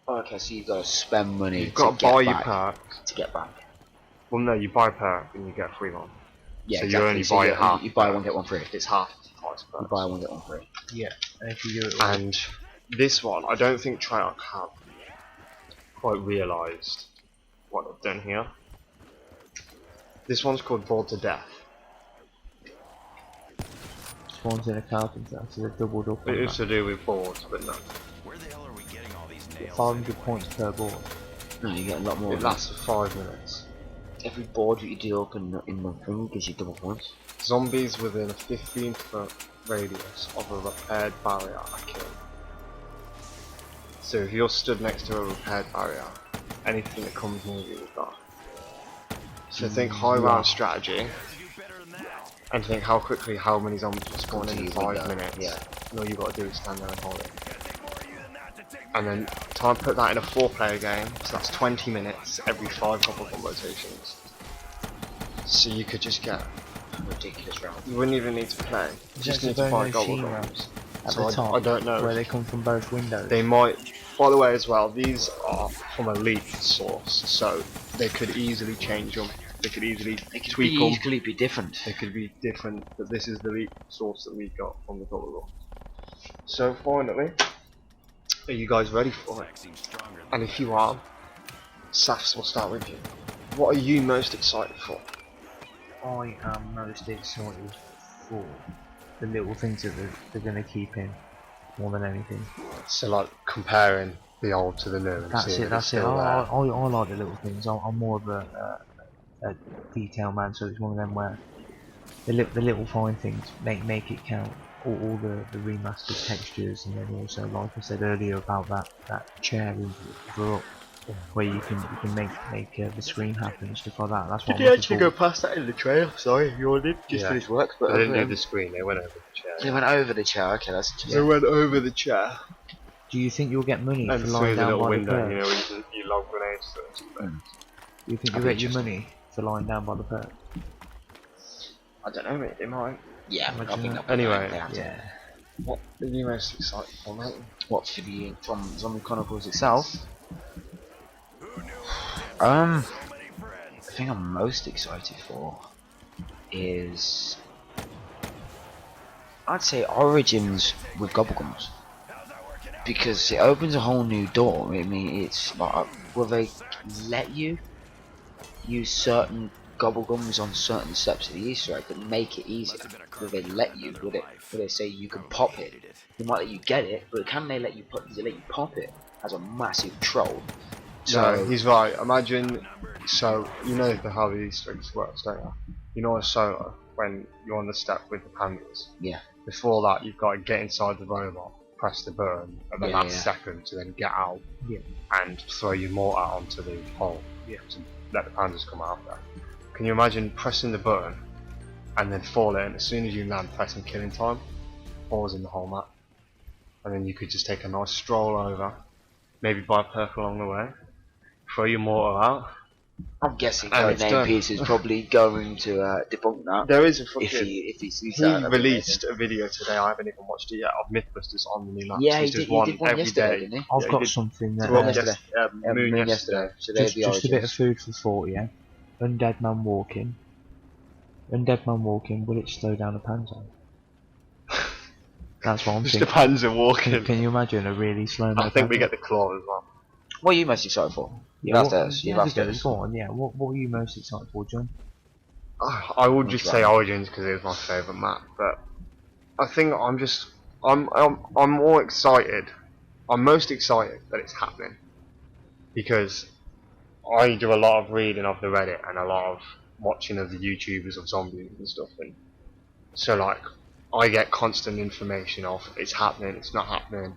A: Okay, so you've got to spend money
B: You've got to buy your perk.
A: to get back.
B: Well, no, you buy a perk and you get a free one.
A: Yeah,
B: so
A: exactly.
B: you only
A: So
B: buy
A: you,
B: half.
A: you buy one get one free.
B: It's half the price
A: You
B: perks.
A: buy one get one free.
C: Yeah. And if you do it,
B: And this one, I don't think Treyarch have quite realised what they've done here. This one's called Bored to Death.
C: spawns in a carpenter, so they're doubled up.
B: It
C: On
B: is to do with boards, but no.
D: Where the hell are we getting all these nails?
C: 500 points per board.
A: No, you get a lot more.
B: It lasts for 5 minutes.
A: Every board that you do up in the thing gives you double points.
B: Zombies within a 15-foot radius of a repaired barrier are killed. So if you're stood next to a repaired barrier, anything that comes near you will die. So think high round strategy, and think how many zombies will spawn in 5 minutes.
A: Yeah.
B: And all you got to do is stand there and hold it. And then try and put that in a 4-player game, so that's 20 minutes every 5 gobble rotations. So you could just get
A: Ridiculous round.
B: you wouldn't even need to play. You just need to buy gobble bombs.
C: at
B: So
C: the top,
B: I don't know.
C: where they come from both windows.
B: They might. By the way, as well, these are from a leaked source, so they could easily change them. They could easily tweak them.
A: Easily be different.
B: They could be different, but this is the leaked source that we got from the Gobbler. So finally, are you guys ready for it? And if you are, Safs, will start with you. What are you most excited for?
C: I am most excited for the little things that they're going to keep in more than anything.
B: So like comparing the old to the new. And
C: That's
B: seeing
C: it.
B: if
C: That's
B: it's
C: it.
B: still
C: I
B: there.
C: like the little things. I'm more of a detail man, so it's one of them where the little fine things make it count. All the remastered textures, and then also, like I said earlier, about that chair in Verrückt, where you can make the screen happen and stuff like that. That's what
A: Did
C: I'm
A: you
C: looking
A: actually
C: for.
A: go past that in the trailer? Sorry, you did just
B: Yeah.
A: for his work, but
B: They didn't do the screen, they went over the chair.
A: they went over the chair. Okay, that's interesting.
B: They went over the chair.
C: Do you think you'll get money
B: And
C: for
B: through
C: lying
B: the
C: down
B: little
C: by
B: window,
C: the
B: you
C: perch?
B: know, you log grenades to it.
C: Do you think you'll
B: That'd be
C: get your
B: interesting.
C: money for lying down by the perch?
B: I don't know, mate, they might.
A: Yeah, I think that'll be
B: Anyway,
A: right, they have to.
C: Yeah.
B: What are you most excited for, mate?
A: What for the from Zombie Chronicles itself? The thing I'm most excited for is, I'd say, Origins with Gobblegums, because it opens a whole new door. I mean, it's like, will they let you use certain Gobblegums on certain steps of the Easter egg that make it easier? Will they let you? Will they say you can pop it? They might let you get it, but can they let you pop it as a massive troll? So
B: No, he's right. Imagine, so you know how the Easter eggs works, don't you? You know a solo when you're on the step with the pandas.
A: yeah,
B: Before that, you've got to get inside the robot, press the button at the
A: Yeah,
B: last
A: yeah.
B: second to then get out
C: Yeah.
B: and throw your mortar onto the hole to let the pandas come out there. Can you imagine pressing the button and then falling, and as soon as you land, pressing killing time, falls in the whole map, and then you could just take a nice stroll over, maybe buy a perk along the way, throw your mortar out.
A: I'm guessing
B: And
A: Code
B: it's
A: Name
B: done.
A: Piece is probably going to debunk that.
B: There is a
A: If
B: fucking.
A: he sees
B: He
A: that, that'd be
B: released a video today. I haven't even watched it yet. Of Mythbusters on the new maps.
A: Yeah,
B: He's
A: he
B: just
A: did one
B: every
A: yesterday,
B: day.
A: didn't he?
C: I've
B: Yeah, he
C: got
B: did.
C: something that
B: Well,
A: yesterday.
B: Moon yesterday.
A: So there's
C: just a bit of
A: origins.
C: food for thought, yeah. Undead man walking. Undead man walking, will it slow down a panzer? That's what I'm
B: Just the
C: thinking.
B: panzer walking.
C: Can you imagine a really slow
B: I think we
C: panzer?
B: get the claw as well.
A: What are you most excited for?
C: Yeah,
A: Upstairs.
C: yeah,
A: You've upstairs.
C: go on, yeah. What were you most excited for, John?
B: I would just
A: Which
B: say
A: one?
B: Origins because it was my favourite map, but I think I'm more excited. I'm most excited that it's happening because I do a lot of reading of the Reddit and a lot of watching of the YouTubers of zombies and stuff, and so like I get constant information of it's happening, it's not happening,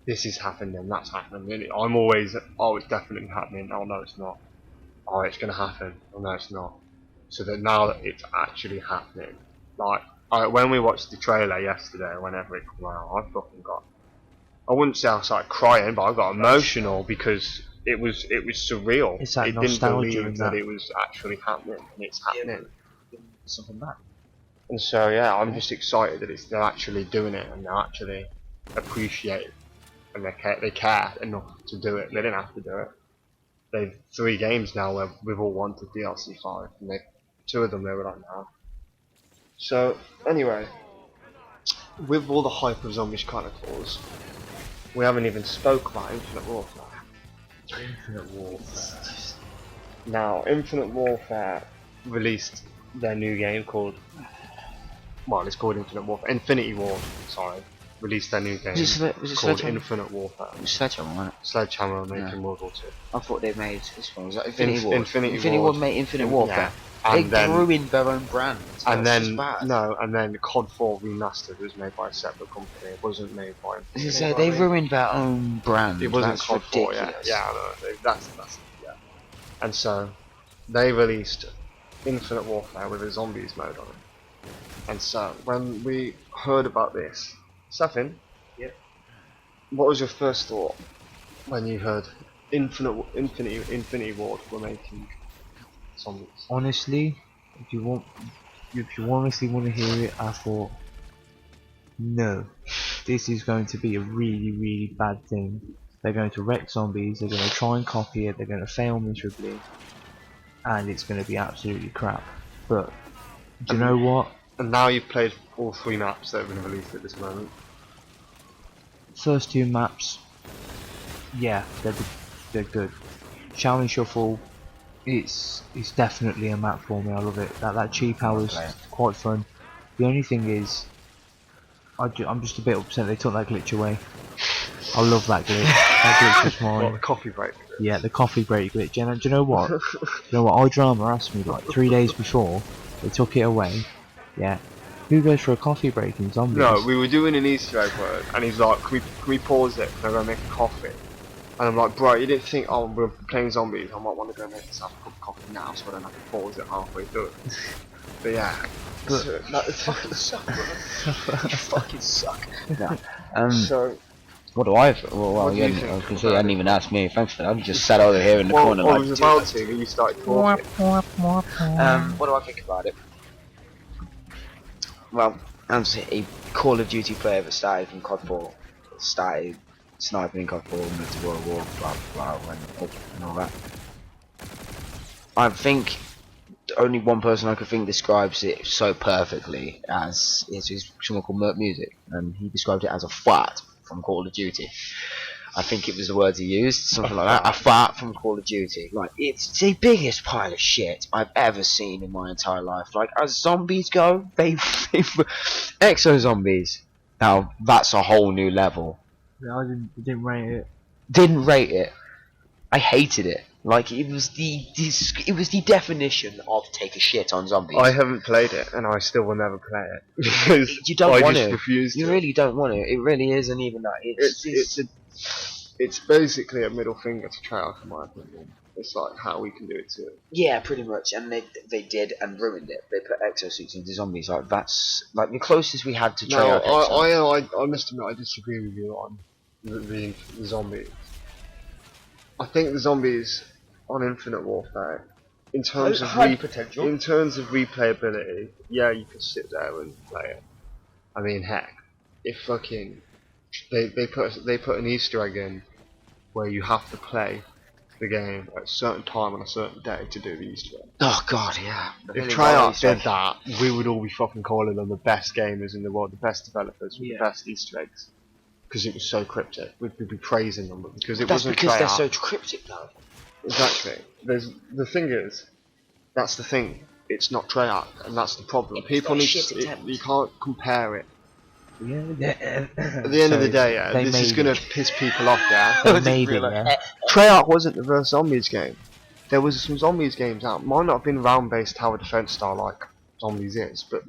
B: this is happening, that's happening. And I'm always, oh, it's definitely happening. Oh no, it's not. Oh, it's gonna happen. Oh no, it's not. So that now that it's actually happening, like when we watched the trailer yesterday, whenever it came out, I fucking got. I wouldn't say I started crying, but I got emotional because it was surreal.
C: It's that
B: It didn't
C: nostalgia
B: believe
C: and
B: that
C: that.
B: it was actually happening, and it's happening.
A: Something back.
B: And so yeah, I'm just excited that they're actually doing it, and they actually appreciate it, and they care enough to do it. They didn't have to do it. They've 3 games now where we've all wanted DLC 5, and 2 of them they were like, nah. So anyway, with all the hype of Zombies Chronicles, we haven't even spoke about Infinite Warfare.
C: Infinite Warfare.
B: Now, Infinite Warfare released their new game called, well, it's called Infinite Warfare. Infinity Ward, sorry, released their new game
A: Was it
B: called
A: Sledgehammer?
B: Infinite Warfare.
A: Sledgehammer, right?
B: Sledgehammer making
A: Yeah.
B: World War 2.
A: I thought they made this one. Was that Infinity Ward?
B: Infinity
A: Ward
B: Ward.
A: made Infinite Warfare.
B: Yeah.
A: They
B: And then,
A: ruined their own brand.
B: and
A: That's just
B: then
A: bad.
B: no, and then COD 4 Remastered was made by a separate company. It wasn't made by.
A: As I say, they ruined their own brand.
B: It wasn't
A: That's
B: COD 4, yeah,
A: ridiculous.
B: yeah, I know. That's yeah. And so they released Infinite Warfare with a zombies mode on it. And so when we heard about this, Safin,
C: Yep.
B: what was your first thought when you heard Infinity Ward were making zombies?
C: Honestly, if you honestly want to hear it, I thought, no. this is going to be a really, really bad thing. They're going to wreck zombies, they're going to try and copy it, they're going to fail miserably, and it's going to be absolutely crap. But, do you know what?
B: And now you've played all 3 maps that have been released at this moment.
C: First 2 maps, yeah, they're good. Shaolin Shuffle, it's definitely a map for me, I love it. That cheap hour was quite fun. The only thing is, I'm just a bit upset they took that glitch away. I love that glitch. That glitch was mine.
B: What, the coffee break glitch?
C: Yeah, the coffee break glitch. And do you know what? Do you know what? iDrama asked me like 3 days before they took it away. Yeah. Who goes for a coffee break in Zombies?
B: No, we were doing an Easter egg word, and he's like, can we pause it? Can I go make a coffee? And I'm like, bro, you didn't think, oh, we're playing Zombies, I might want to go make myself a cup of coffee now, so I don't have to pause it halfway through. But yeah.
A: But you fucking suck. No.
B: So,
A: what do I? Well, you hadn't even asked me. Thanks for that. I just sat over here in the corner.
B: I
A: like,
B: was about to, but you started talking.
A: What do I think about it? Well, as a Call of Duty player that started from COD 4, started sniping in COD 4, moved to World War, blah blah blah, and all that. I think only one person I could think describes it so perfectly as is someone called Merc Music, and he described it as a fart from Call of Duty. I think it was the words he used, something like that. A fart from Call of Duty. Like, it's the biggest pile of shit I've ever seen in my entire life. Like, as zombies go, they Exo Zombies. Now that's a whole new level.
C: Yeah, I didn't rate it.
A: Didn't rate it. I hated it. Like, it was the definition of take a shit on zombies.
B: I haven't played it, and I still will never play it because
A: you don't want to.
B: You
A: really don't want to. It really isn't even that.
B: It's basically a middle finger to Treyarch, in my opinion. It's like how we can do it too.
A: Yeah, pretty much. And they did and ruined it. They put exosuits into zombies. Like, that's like the closest we had to Treyarch.
B: I must admit I disagree with you on the zombies. I think the zombies on Infinite Warfare, in terms of
A: potential,
B: in terms of replayability, yeah, you could sit there and play it. I mean, heck, if fucking they put an Easter egg in where you have to play the game at a certain time on a certain day to do the Easter egg.
A: Oh god, yeah.
B: If Treyarch did that, we would all be fucking calling them the best gamers in the world, the best developers with the best Easter eggs. Because it was so cryptic, we'd be praising them, but because it wasn't Treyarch.
A: That's because they're so cryptic though.
B: Exactly. The thing is, that's the thing. It's not Treyarch, and that's the problem. People need you can't compare it.
C: Yeah.
B: At the end of the day, this is gonna piss people off.
C: Yeah.
B: Treyarch wasn't the first Zombies game. There was some Zombies games out. Might not have been round-based tower defense style like Zombies is, but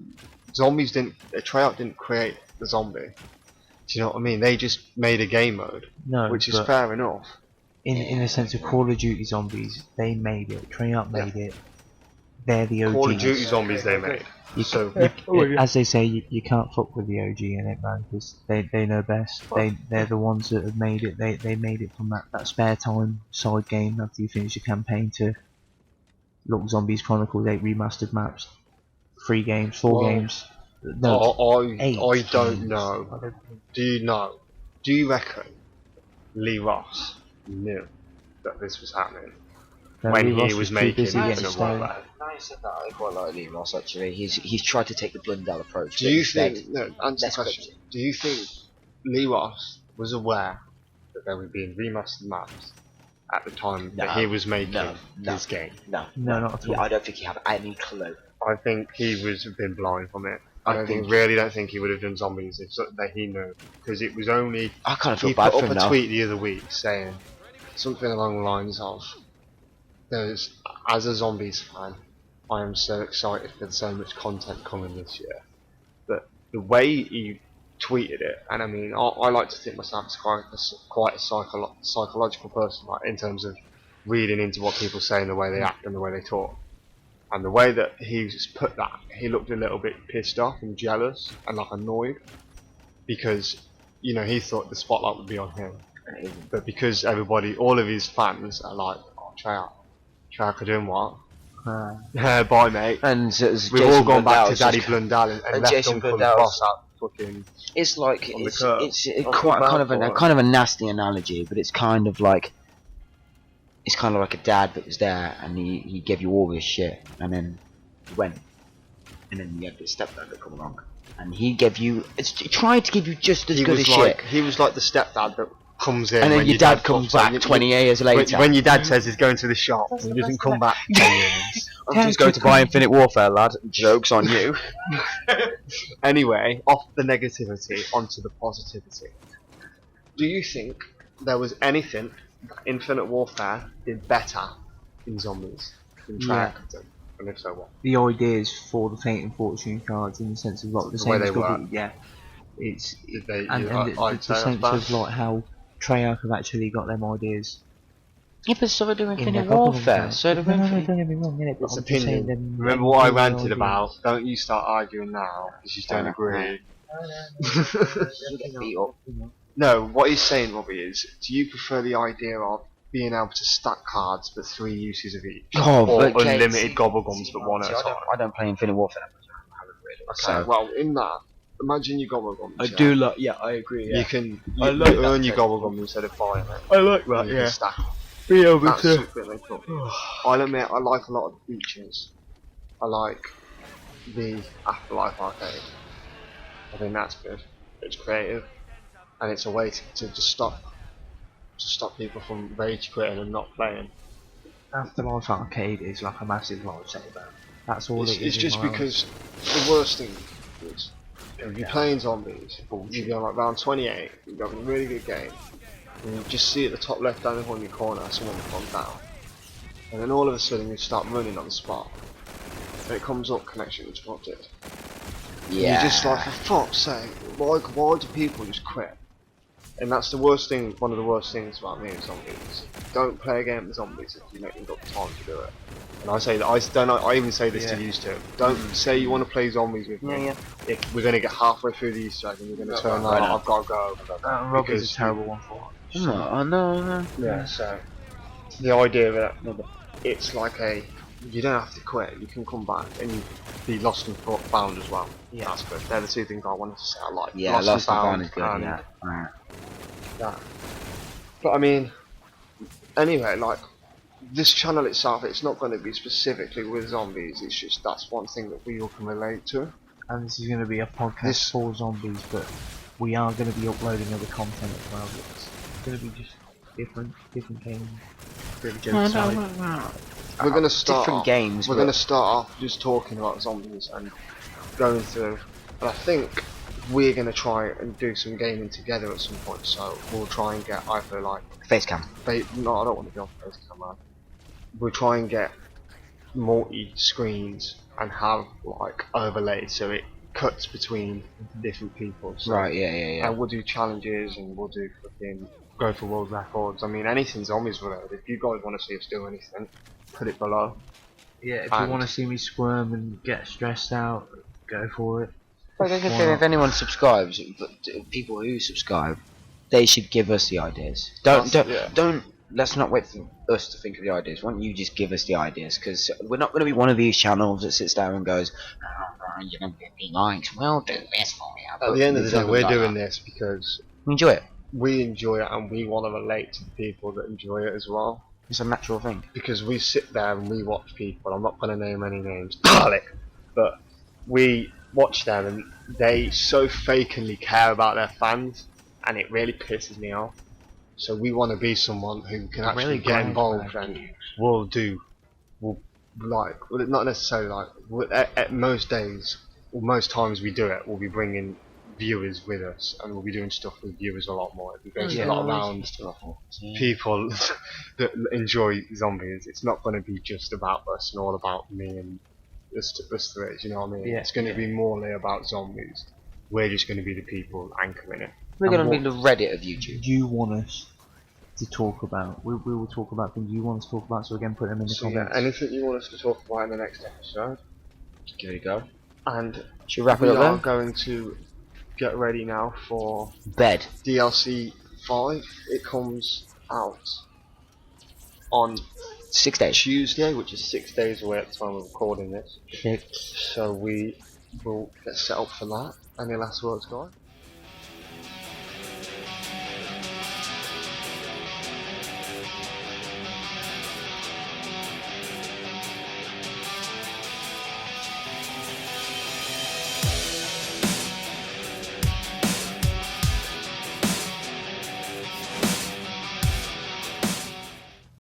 B: Treyarch didn't create the zombie. Do you know what I mean? They just made a game mode, which is fair enough.
C: In the sense of Call of Duty Zombies, they made it. Treyarch made it. They're the OGs.
B: Call of Duty Zombies they made.
C: As they say, you can't fuck with the OG in it, man, because they know best. They're the ones that have made it. They made it from that spare time side game after you finish your campaign to look, Zombies Chronicles 8 remastered maps, 3 games, 4 games. No,
B: I don't know. Do you know? Do you reckon Lee Ross knew that this was happening when he was making Infinite Warfare?
A: Now you said that, I quite like Lee Ross actually. He's tried to take the Blundell approach.
B: Do you think? No, answer the question. Do you think Lee Ross was aware that there were being remastered maps at the time that he was making his game?
A: No,
C: not at all.
A: I don't think he had any clue.
B: I think he was been blind from it. I really don't think he would have done Zombies if that he knew, because it was only.
A: I kind of feel bad for him now.
B: He put up a tweet the other week saying something along the lines of, "As a Zombies fan, I am so excited for so much content coming this year." But the way he tweeted it, and I mean, I like to think myself as quite a psychological person, like in terms of reading into what people say and the way they act and the way they talk. And the way that he just put that, he looked a little bit pissed off and jealous and like annoyed, because he thought the spotlight would be on him, but because all of his fans are like, "Oh, Treyarch are doing what? Bye, mate."
A: And
B: we've all gone back to Daddy Blundell and left Uncle Boss out. fucking.
A: It's like
B: on the curb.
A: it's quite kind of a nasty analogy, but it's kind of like a dad that was there, and he gave you all this shit, and then he went, and then you had this stepdad that come along, and he tried to give you just as good as shit.
B: He was like the stepdad that comes in,
A: and then your dad comes back 20 years later.
B: When your dad says he's going to the shop, and he doesn't come back 10 years.
A: I'm just going to buy Infinite Warfare, lad. Joke's on you.
B: Anyway, off the negativity onto the positivity. Do you think there was anything that Infinite Warfare did better in Zombies than Treyarch had done? And if so, what?
C: The ideas for the Fate and Fortune cards, in the sense of like the same as Goodish, yeah. It's the sense of like how Treyarch have actually got them ideas.
A: Yeah, but so do Infinite Warfare. So do
C: don't get me wrong, yeah,
B: it's opinion. Remember what I ranted about? Don't you start arguing now because you don't agree. No, what he's saying, Robbie, is do you prefer the idea of being able to stack cards but 3 uses of each? Or unlimited gobblegums but one at a time?
A: I don't play Infinite Warfare.
B: Okay, well, in that, imagine your gobblegums.
E: I do like, yeah, I agree. Yeah.
B: You can earn your gobblegum instead of buying it.
E: I like that,
B: You
E: yeah.
B: can stack it.
E: Be able
B: That's
E: to.
B: something they put. I'll admit, I like a lot of the features. I like the Afterlife arcade. I think that's good. It's creative, and it's a way to stop people from rage quitting and not playing.
C: Afterlife Arcade is like a massive lifesaver. That's all it is.
B: It's just because the worst thing is if you're playing Zombies, you go like round 28, you're having a really good game, and you just see at the top left hand corner of your corner someone gone down, and then all of a sudden you start running on the spot, and it comes up connection interrupted.
A: Yeah.
B: And you're just like, for fuck's sake, why do people just quit? And that's the worst thing, one of the worst things about me and Zombies. Don't play a game with Zombies if you ain't got the time to do it. And I say that, I even say this to you too. Don't say you want to play Zombies with me. If we're going to get halfway through the Easter egg and you're going to turn around, I've got to go.
C: Rob is a terrible one for it.
A: No.
B: Yeah, so the idea that it's like you don't have to quit, you can come back and you be lost and found as well.
C: Yeah.
B: That's good. They're the 2 things I wanted to say I like.
A: Yeah, lost and found is good, yeah.
B: That. But I mean, anyway, like, this channel itself, it's not going to be specifically with Zombies, it's just that's one thing that we all can relate to.
C: And this is going to be a podcast for Zombies, but we are going to be uploading other content as well. It's going to be just different games.
B: We're going to start
A: different games.
B: We're going to start off just talking about Zombies and going through, but I think we're going to try and do some gaming together at some point, so we'll try and get either like
A: Facecam.
B: No, I don't want to be on Facecam, man. We'll try and get multi-screens and have like overlays so it cuts between different people. So,
A: Right, yeah.
B: And we'll do challenges and we'll do fucking go for world records. I mean, anything Zombies related. If you guys want to see us do anything, put it below.
C: Yeah, if you want to see me squirm and get stressed out, go for it.
A: Well, if anyone subscribes, but people who subscribe, they should give us the ideas. Don't. Let's not wait for us to think of the ideas. Why don't you just give us the ideas? Because we're not going to be one of these channels that sits there and goes, "You're going to be likes. Well, do this for me."
B: At the end of the day, we're doing this because
A: we enjoy it.
B: We enjoy it, and we want to relate to the people that enjoy it as well.
A: It's a natural thing.
B: Because we sit there and we watch people. I'm not going to name any names, but we watch them and they so fakely care about their fans, and it really pisses me off. So we want to be someone who can actually get involved, and we'll like, well, not necessarily like, at most days, or most times we do it, we'll be bringing viewers with us, and we'll be doing stuff with viewers a lot more. We're going to a lot around people that enjoy Zombies. It's not going to be just about us and all about me and us three, you know what I mean? It's going to be morely about Zombies. We're just going to be the people anchoring it.
A: We're going to be the Reddit of YouTube.
C: You want us to talk about? We will talk about things you want us to talk about, so again, put them in the comments.
B: Yeah, anything you want us to talk about in the next episode,
A: give it a go.
B: And
A: should we wrap it up
B: then? We are
A: then?
B: going to get ready now for
A: bed.
B: DLC 5. It comes out on
A: 6 days.
B: Tuesday, which is 6 days away at the time of recording this. So we will get set up for that. Any last words, guys?